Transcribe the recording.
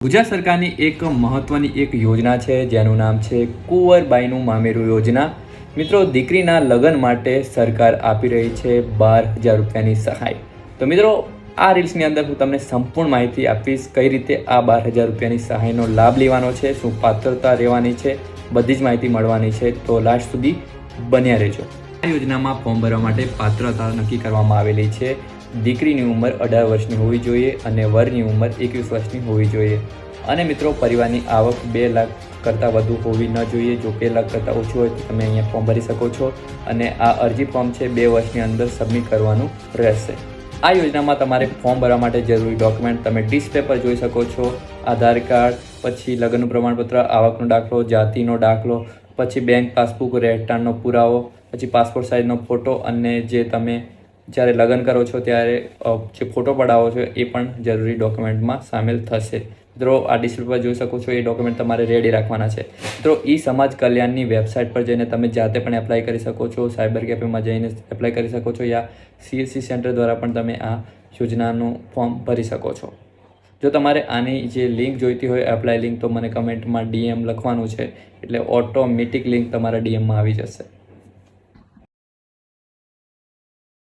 ગુજરાત સરકારની એક મહત્વની એક યોજના છે જેનું નામ છે કુંવરબાઈનું મામેરું યોજના। મિત્રો, દીકરીના લગ્ન માટે સરકાર આપી રહી છે 12,000 રૂપિયાની સહાય। તો મિત્રો, આ રીલ્સની અંદર હું તમને સંપૂર્ણ માહિતી આપીશ કઈ રીતે આ 12,000 રૂપિયાની સહાયનો લાભ લેવાનો છે, શું પાત્રતા રહેવાની છે, બધી જ માહિતી મળવાની છે। તો લાસ્ટ સુધી બન્યા રહેજો। આ યોજનામાં ફોર્મ ભરવા માટે પાત્રતા નક્કી કરવામાં આવેલી છે। દીકરીની ઉંમર 18 વર્ષની હોવી જોઈએ અને વરની ઉંમર 21 વર્ષની હોવી જોઈએ। અને મિત્રો, પરિવારની આવક 2 લાખ કરતાં વધુ હોવી ન જોઈએ। જો 2 લાખ કરતાં ઓછું હોય તો તમે અહીંયા ફોર્મ ભરી શકો છો અને આ અરજી ફોર્મ છે 2 વર્ષની અંદર સબમિટ કરવાનું રહેશે। આ યોજનામાં તમારે ફોર્મ ભરવા માટે જરૂરી ડોક્યુમેન્ટ તમે ડિસ્પ્લે પર જોઈ શકો છો। આધાર કાર્ડ, પછી લગ્નનું પ્રમાણપત્ર, આવકનો દાખલો, જાતિનો દાખલો, પછી બેંક પાસબુક, રહેઠાણનો પુરાવો, પછી પાસપોર્ટ સાઇઝનો ફોટો અને જે તમે જ્યારે લગ્ન કરો છો ત્યારે જે ફોટો પડાવો છો એ પણ જરૂરી ડોક્યુમેન્ટમાં સામેલ થશે। મિત્રો, આ ડિસ્પ્લે પર જોઈ શકો છો એ ડોક્યુમેન્ટ તમારે રેડી રાખવાના છે। મિત્રો, ઈ સમાજ કલ્યાણની વેબસાઇટ પર જઈને તમે જાતે પણ એપ્લાય કરી શકો છો, સાયબર કેફેમાં જઈને એપ્લાય કરી શકો છો યા CSC સેન્ટર દ્વારા પણ તમે આ યોજનાનું ફોર્મ ભરી શકો છો। જો તમારે આની જે લિંક જોઈતી હોય એપ્લાય લિંક, તો મને કમેન્ટમાં DM લખવાનું છે એટલે ઓટોમેટિક લિંક તમારા DMમાં આવી જશે।